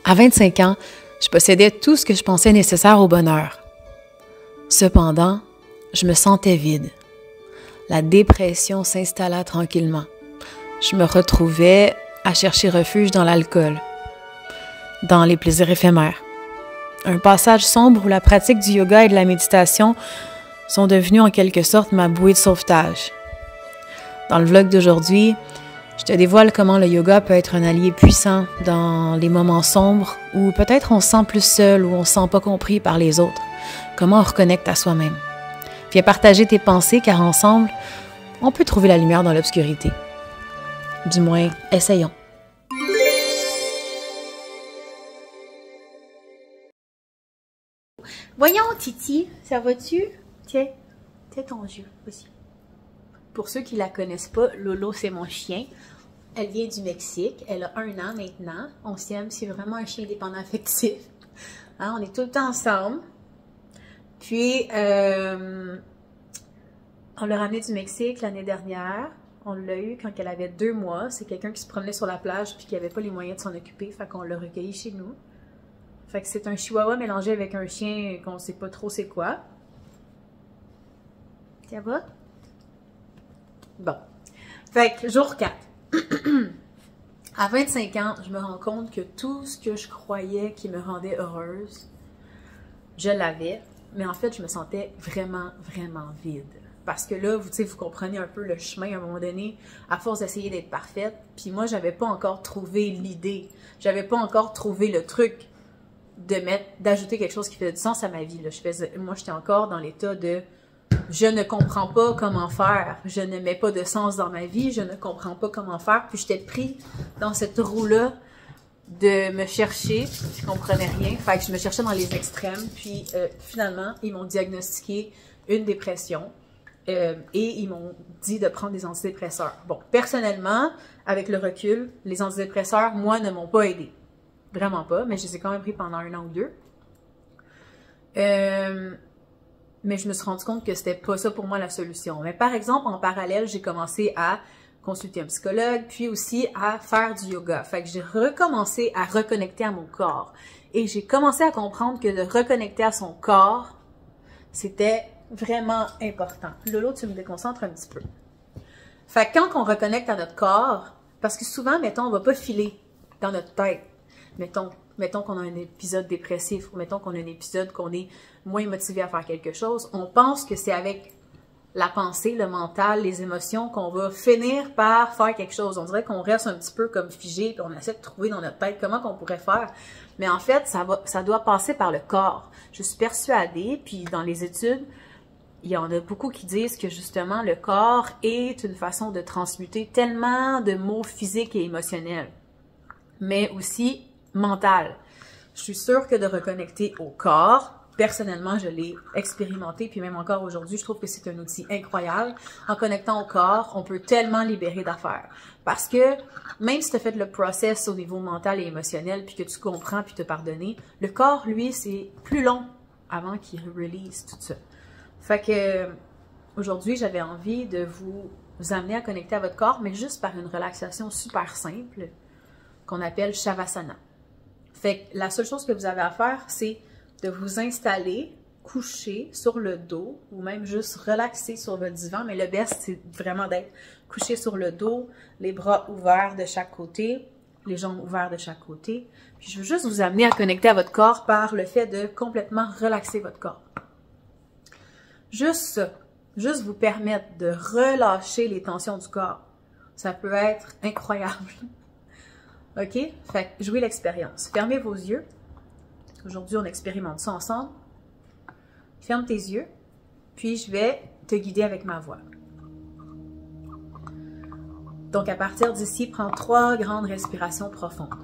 À 25 ans, je possédais tout ce que je pensais nécessaire au bonheur. Cependant, je me sentais vide. La dépression s'installa tranquillement. Je me retrouvais à chercher refuge dans l'alcool, dans les plaisirs éphémères. Un passage sombre où la pratique du yoga et de la méditation sont devenus en quelque sorte ma bouée de sauvetage. Dans le vlog d'aujourd'hui, je te dévoile comment le yoga peut être un allié puissant dans les moments sombres où peut-être on se sent plus seul ou on se sent pas compris par les autres. Comment on reconnecte à soi-même. Viens partager tes pensées car ensemble, on peut trouver la lumière dans l'obscurité. Du moins, essayons. Voyons, Titi, ça va-tu? Tiens, ton jeu aussi. Pour ceux qui la connaissent pas, Lolo, c'est mon chien. Elle vient du Mexique. Elle a 1 an maintenant. On s'aime. C'est vraiment un chien dépendant affectif. Hein, on est tout le temps ensemble. Puis, on l'a ramené du Mexique l'année dernière. On l'a eu quand elle avait 2 mois. C'est quelqu'un qui se promenait sur la plage puis qui n'avait pas les moyens de s'en occuper. Fait qu'on l'a recueilli chez nous. Fait que c'est un chihuahua mélangé avec un chien qu'on sait pas trop c'est quoi. Ça va? Bon. Fait que jour 4. À 25 ans, je me rends compte que tout ce que je croyais qui me rendait heureuse, je l'avais. Mais en fait, je me sentais vraiment, vraiment vide. Parce que là, vous comprenez un peu le chemin à un moment donné, à force d'essayer d'être parfaite. Puis moi, j'avais pas encore trouvé l'idée. J'avais pas encore trouvé le truc d'ajouter quelque chose qui faisait du sens à ma vie. Là. Moi, j'étais encore dans l'état de je ne comprends pas comment faire, je ne mets pas de sens dans ma vie, je ne comprends pas comment faire. Puis j'étais pris dans cette roue-là de me chercher, je comprenais rien. Fait que je me cherchais dans les extrêmes. Puis finalement, ils m'ont diagnostiqué une dépression et ils m'ont dit de prendre des antidépresseurs. Bon, personnellement, avec le recul, les antidépresseurs, moi, ne m'ont pas aidé. Vraiment pas, mais je les ai quand même pris pendant 1 an ou 2. Mais je me suis rendu compte que c'était pas ça pour moi la solution. Mais par exemple, en parallèle, j'ai commencé à consulter un psychologue, puis aussi à faire du yoga. Fait que j'ai recommencé à reconnecter à mon corps. Et j'ai commencé à comprendre que de reconnecter à son corps, c'était vraiment important. Lolo, tu me déconcentres un petit peu. Fait que quand on reconnecte à notre corps, parce que souvent, mettons, on va pas filer dans notre tête. Mettons qu'on a un épisode dépressif ou mettons qu'on a un épisode qu'on est moins motivé à faire quelque chose, on pense que c'est avec la pensée, le mental, les émotions qu'on va finir par faire quelque chose. On dirait qu'on reste un petit peu comme figé puis on essaie de trouver dans notre tête comment qu'on pourrait faire. Mais en fait, ça doit passer par le corps. Je suis persuadée, puis dans les études, il y en a beaucoup qui disent que justement le corps est une façon de transmuter tellement de mots physiques et émotionnels, mais aussi mental. Je suis sûre que de reconnecter au corps, personnellement, je l'ai expérimenté, puis même encore aujourd'hui, je trouve que c'est un outil incroyable. En connectant au corps, on peut tellement libérer d'affaires. Parce que même si tu as fait le process au niveau mental et émotionnel, puis que tu comprends, puis te pardonner, le corps, lui, c'est plus long avant qu'il release tout ça. Fait que aujourd'hui, j'avais envie de vous amener à connecter à votre corps, mais juste par une relaxation super simple qu'on appelle Shavasana. Fait que la seule chose que vous avez à faire, c'est de vous installer, coucher sur le dos ou même juste relaxer sur votre divan. Mais le best, c'est vraiment d'être couché sur le dos, les bras ouverts de chaque côté, les jambes ouvertes de chaque côté. Puis je veux juste vous amener à connecter à votre corps par le fait de complètement relaxer votre corps. Juste ça, juste vous permettre de relâcher les tensions du corps. Ça peut être incroyable. OK? Fait que jouez l'expérience. Fermez vos yeux. Aujourd'hui, on expérimente ça ensemble. Ferme tes yeux. Puis, je vais te guider avec ma voix. Donc, à partir d'ici, prends 3 grandes respirations profondes.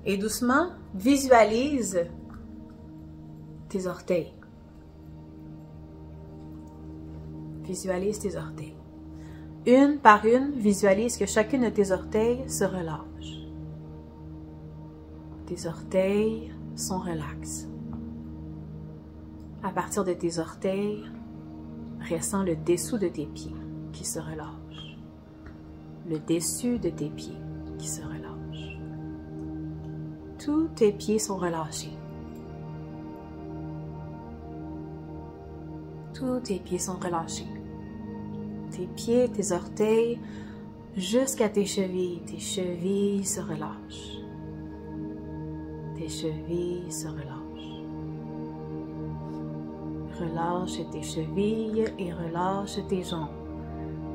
Et doucement, visualise tes orteils. Visualise tes orteils. Une par une, visualise que chacune de tes orteils se relâche. Tes orteils sont relax. À partir de tes orteils, Ressens le dessous de tes pieds qui se relâche. Le dessus de tes pieds qui se relâche. Tous tes pieds sont relâchés. Tous tes pieds sont relâchés. Tes pieds, tes orteils, jusqu'à tes chevilles. Tes chevilles se relâchent. Tes chevilles se relâchent. Relâche tes chevilles et relâche tes jambes.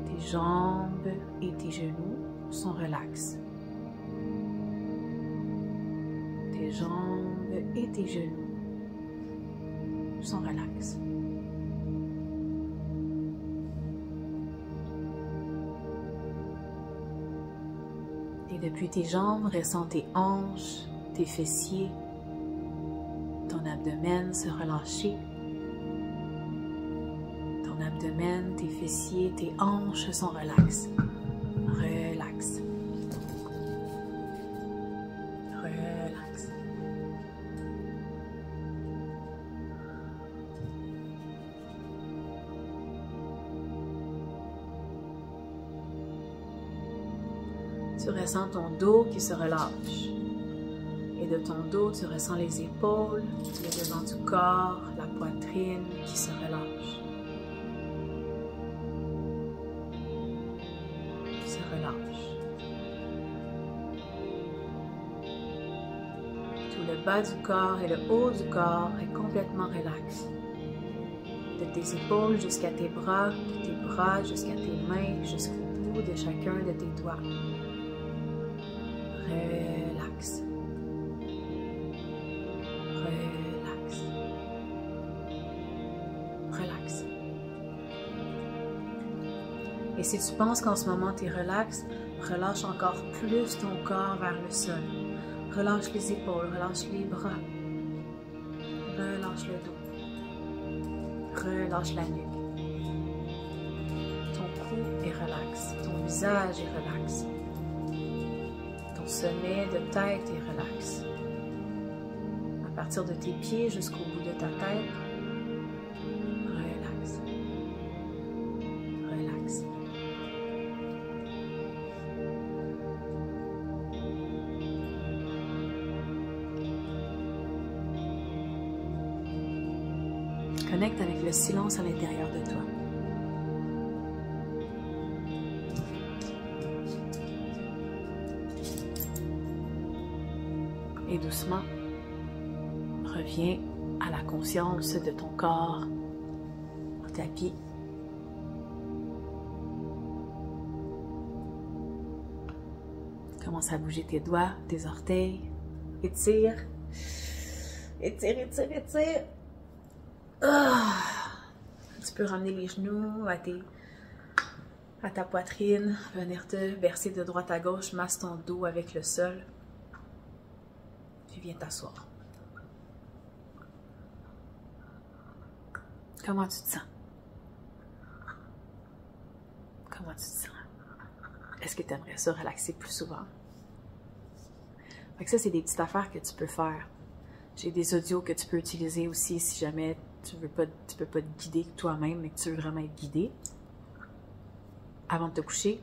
Tes jambes et tes genoux sont relax. Tes jambes et tes genoux sont relax. Et depuis tes jambes, ressens tes hanches, tes fessiers, ton abdomen se relâcher. Ton abdomen, tes fessiers, tes hanches sont relax. Relax. Relax. Tu ressens ton dos qui se relâche. Et de ton dos, tu ressens les épaules, le devant du corps, la poitrine qui se relâche. Se relâche. Tout le bas du corps et le haut du corps est complètement relax. De tes épaules jusqu'à tes bras jusqu'à tes mains, jusqu'au bout de chacun de tes doigts. Relax. Relax. Relax. Et si tu penses qu'en ce moment tu es relax, relâche encore plus ton corps vers le sol. Relâche les épaules, relâche les bras. Relâche le dos. Relâche la nuque. Ton cou est relax. Ton visage est relax. Ton sommet de tête est relax. À partir de tes pieds jusqu'au bout de ta tête, relax. Relax. Connecte avec le silence à l'intérieur de toi. Et doucement, reviens à la conscience de ton corps au tapis. Commence à bouger tes doigts, tes orteils. Étire. Étire, étire, étire. Ah. Tu peux ramener les genoux à ta poitrine, venir te bercer de droite à gauche, masse ton dos avec le sol. Puis viens t'asseoir. Comment tu te sens? Comment tu te sens? Est-ce que tu aimerais ça relaxer plus souvent? Fait que ça, c'est des petites affaires que tu peux faire. J'ai des audios que tu peux utiliser aussi si jamais tu peux pas te guider toi-même, mais que tu veux vraiment être guidé. Avant de te coucher,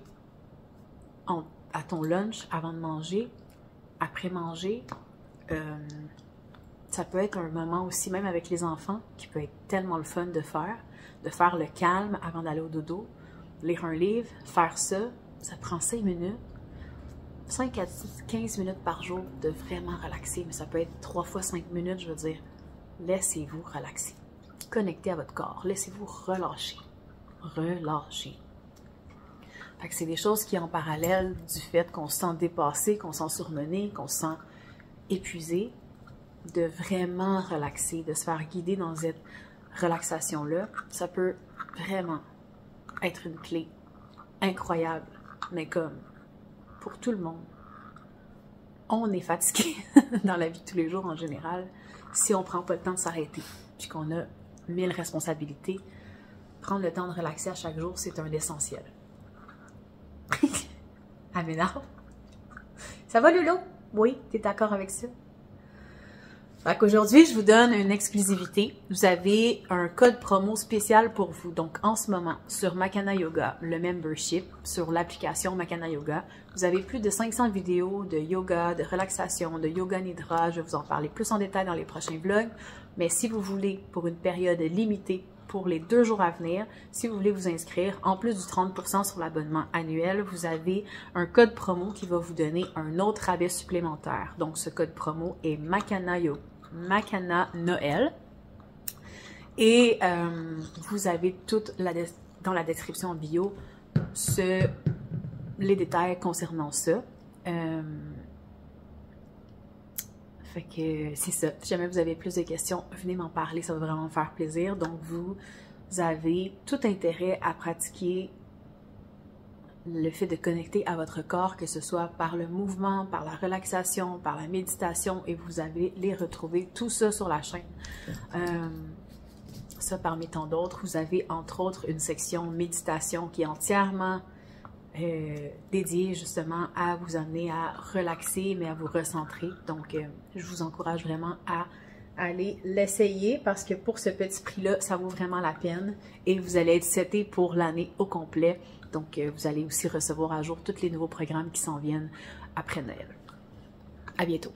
à ton lunch, avant de manger, après manger, ça peut être un moment aussi, même avec les enfants, qui peut être tellement le fun de faire le calme avant d'aller au dodo, lire un livre, faire ça, ça prend 5 minutes, 5 à 15 minutes par jour de vraiment relaxer, mais ça peut être 3 fois 5 minutes, je veux dire, laissez-vous relaxer, connectez à votre corps, laissez-vous relâcher, relâcher. Fait que c'est des choses qui, en parallèle du fait qu'on se sent dépassé, qu'on se sent surmené, qu'on se sent épuisé, de vraiment relaxer, de se faire guider dans cette relaxation-là, ça peut vraiment être une clé incroyable, mais comme pour tout le monde. On est fatigué dans la vie de tous les jours en général si on ne prend pas le temps de s'arrêter, puis qu'on a 1000 responsabilités. Prendre le temps de relaxer à chaque jour, c'est un essentiel. Aménard. Ça va, Lolo? Oui, t'es d'accord avec ça? Fait qu'aujourd'hui, je vous donne une exclusivité. Vous avez un code promo spécial pour vous. Donc, en ce moment, sur Makana Yoga, le membership, sur l'application Makana Yoga, vous avez plus de 500 vidéos de yoga, de relaxation, de yoga nidra. Je vais vous en parler plus en détail dans les prochains vlogs. Mais si vous voulez, pour une période limitée, pour les 2 jours à venir, si vous voulez vous inscrire, en plus du 30% sur l'abonnement annuel, vous avez un code promo qui va vous donner un autre rabais supplémentaire. Donc, ce code promo est Makana Noël. Et vous avez dans la description bio les détails concernant ça. Fait que c'est ça. Si jamais vous avez plus de questions, venez m'en parler, ça va vraiment me faire plaisir. Donc, vous avez tout intérêt à pratiquer le fait de connecter à votre corps, que ce soit par le mouvement, par la relaxation, par la méditation, et vous allez les retrouver, tout ça sur la chaîne. Ça, parmi tant d'autres, vous avez entre autres une section méditation qui est entièrement dédié justement à vous amener à relaxer, mais à vous recentrer. Donc, je vous encourage vraiment à aller l'essayer parce que pour ce petit prix-là, ça vaut vraiment la peine et vous allez être seté pour l'année au complet. Donc, vous allez aussi recevoir à jour tous les nouveaux programmes qui s'en viennent après Noël. À bientôt!